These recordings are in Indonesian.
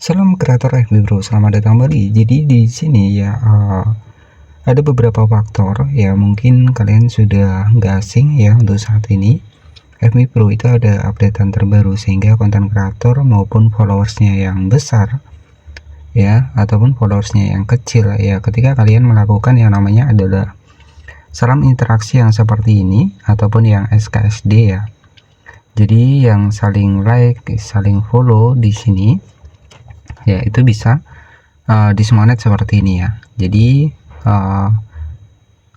Salam kreator FB Bro, selamat datang kembali. Jadi di sini ya ada beberapa faktor ya, mungkin kalian sudah nggak asing ya untuk saat ini. FB Pro itu ada updatean terbaru sehingga konten kreator maupun followersnya yang besar ya ataupun followersnya yang kecil ya, ketika kalian melakukan yang namanya adalah salam interaksi yang seperti ini ataupun yang SKSD ya. Jadi yang saling like, saling follow di sini ya, itu bisa dismonet seperti ini ya. Jadi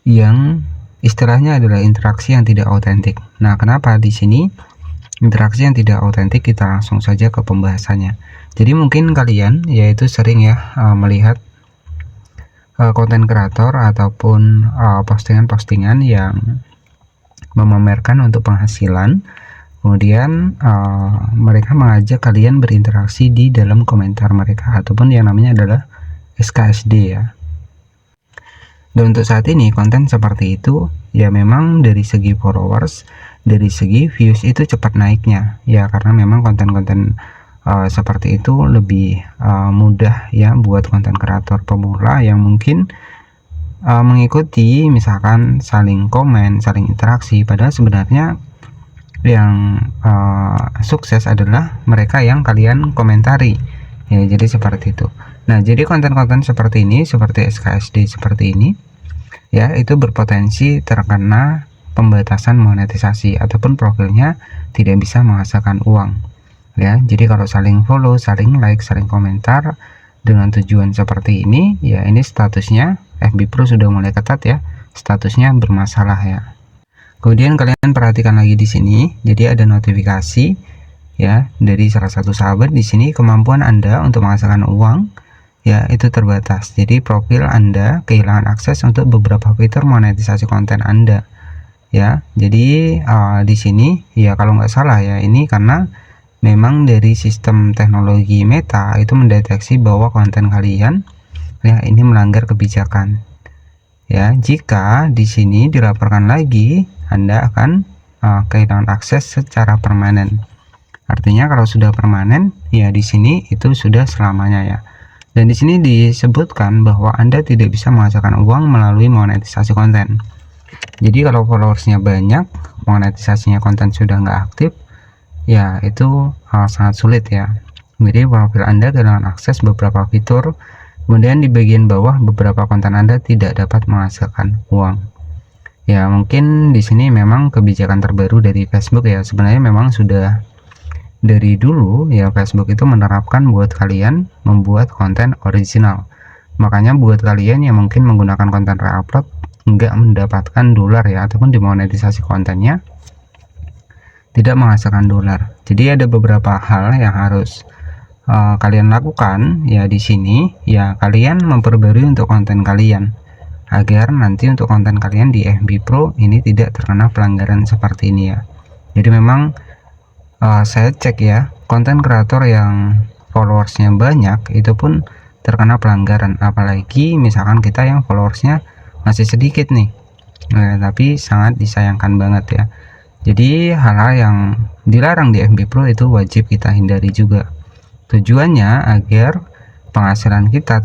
yang istilahnya adalah interaksi yang tidak autentik. Nah, kenapa di sini interaksi yang tidak autentik? Kita langsung saja ke pembahasannya. Jadi mungkin kalian yaitu sering ya melihat konten kreator ataupun postingan-postingan yang memamerkan untuk penghasilan. Kemudian mereka mengajak kalian berinteraksi di dalam komentar mereka ataupun yang namanya adalah SKSD ya. Dan untuk saat ini konten seperti itu ya, memang dari segi followers, dari segi views itu cepat naiknya ya, karena memang konten-konten seperti itu lebih mudah ya buat konten kreator pemula yang mungkin mengikuti misalkan saling komen, saling interaksi, padahal sebenarnya yang sukses adalah mereka yang kalian komentari ya. Jadi seperti itu. Nah, jadi konten-konten seperti ini, seperti SKSD seperti ini ya, itu berpotensi terkena pembatasan monetisasi ataupun profilnya tidak bisa menghasilkan uang ya. Jadi kalau saling follow, saling like, saling komentar dengan tujuan seperti ini ya, ini statusnya FB Pro sudah mulai ketat ya, statusnya bermasalah ya. Kemudian kalian perhatikan lagi di sini, jadi ada notifikasi ya dari salah satu sahabat. Di sini kemampuan Anda untuk menghasilkan uang ya itu terbatas. Jadi profil Anda kehilangan akses untuk beberapa fitur monetisasi konten Anda ya. Jadi di sini ya, kalau nggak salah ya, ini karena memang dari sistem teknologi Meta itu mendeteksi bahwa konten kalian ya ini melanggar kebijakan ya. Jika di sini dilaporkan lagi, Anda akan kehilangan akses secara permanen. Artinya kalau sudah permanen ya, di sini itu sudah selamanya ya. Dan di sini disebutkan bahwa Anda tidak bisa menghasilkan uang melalui monetisasi konten. Jadi kalau followersnya banyak, monetisasinya konten sudah nggak aktif ya, itu sangat sulit ya. Jadi profil Anda kehilangan akses beberapa fitur. Kemudian di bagian bawah beberapa konten Anda tidak dapat menghasilkan uang. Ya, mungkin di sini memang kebijakan terbaru dari Facebook ya. Sebenarnya memang sudah dari dulu ya, Facebook itu menerapkan buat kalian membuat konten original. Makanya buat kalian yang mungkin menggunakan konten reupload nggak mendapatkan dolar ya, ataupun dimonetisasi kontennya tidak menghasilkan dolar. Jadi ada beberapa hal yang harus kalian lakukan ya di sini ya. Kalian memperbarui untuk konten kalian agar nanti untuk konten kalian di FB Pro ini tidak terkena pelanggaran seperti ini ya. Jadi memang saya cek ya, konten kreator yang followersnya banyak itu pun terkena pelanggaran, apalagi misalkan kita yang followersnya masih sedikit nih tapi sangat disayangkan banget ya. Jadi hal-hal yang dilarang di FB Pro itu wajib kita hindari juga. Tujuannya agar penghasilan kita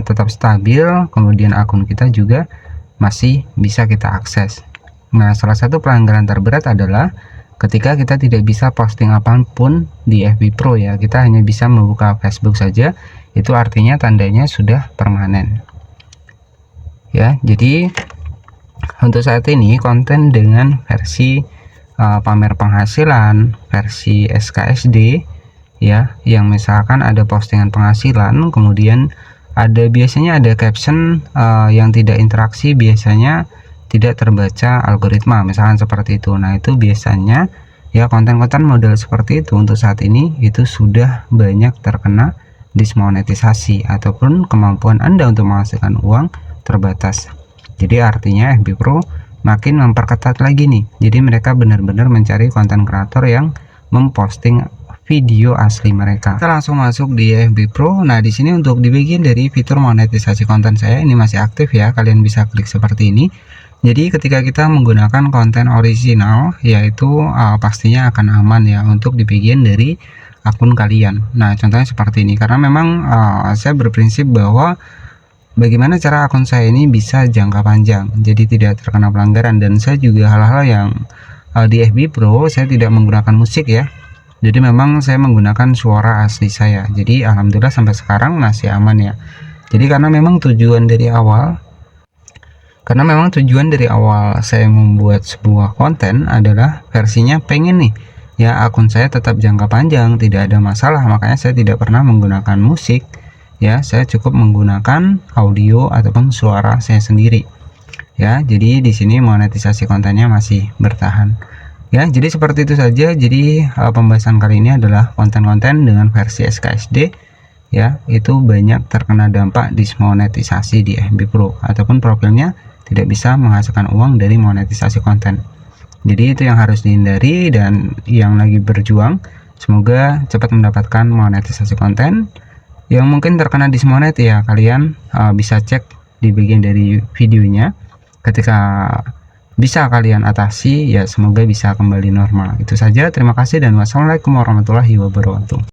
tetap stabil, kemudian akun kita juga masih bisa kita akses. Nah, salah satu pelanggaran terberat adalah ketika kita tidak bisa posting apapun di FB Pro ya, kita hanya bisa membuka Facebook saja. Itu artinya tandanya sudah permanen ya. Jadi untuk saat ini konten dengan versi pamer penghasilan, versi SKSD ya, yang misalkan ada postingan penghasilan, kemudian biasanya ada caption yang tidak interaksi, biasanya tidak terbaca algoritma misalkan seperti itu. Nah, itu biasanya ya konten-konten model seperti itu untuk saat ini itu sudah banyak terkena dismonetisasi ataupun kemampuan Anda untuk menghasilkan uang terbatas. Jadi artinya FB Pro makin memperketat lagi nih. Jadi mereka benar-benar mencari konten kreator yang memposting video asli mereka. Kita langsung masuk di FB Pro. Nah, di sini untuk di bagian dari fitur monetisasi konten saya ini masih aktif ya. Kalian bisa klik seperti ini. Jadi ketika kita menggunakan konten original, yaitu pastinya akan aman ya untuk di bagian dari akun kalian. Nah, contohnya seperti ini, karena memang saya berprinsip bahwa bagaimana cara akun saya ini bisa jangka panjang, jadi tidak terkena pelanggaran. Dan saya juga hal-hal yang di FB Pro saya tidak menggunakan musik ya, jadi memang saya menggunakan suara asli saya. Jadi alhamdulillah sampai sekarang masih aman ya. Jadi karena memang tujuan dari awal saya membuat sebuah konten adalah versinya pengen nih ya akun saya tetap jangka panjang, tidak ada masalah. Makanya saya tidak pernah menggunakan musik ya, saya cukup menggunakan audio ataupun suara saya sendiri ya. Jadi di sini monetisasi kontennya masih bertahan ya. Jadi seperti itu saja. Jadi pembahasan kali ini adalah konten-konten dengan versi SKSD ya, itu banyak terkena dampak dismonetisasi di FB Pro ataupun profilnya tidak bisa menghasilkan uang dari monetisasi konten. Jadi itu yang harus dihindari, dan yang lagi berjuang semoga cepat mendapatkan monetisasi konten. Yang mungkin terkena dismonet ya, kalian bisa cek di bagian dari videonya. Ketika bisa kalian atasi ya, semoga bisa kembali normal. Itu saja, terima kasih dan wassalamualaikum warahmatullahi wabarakatuh.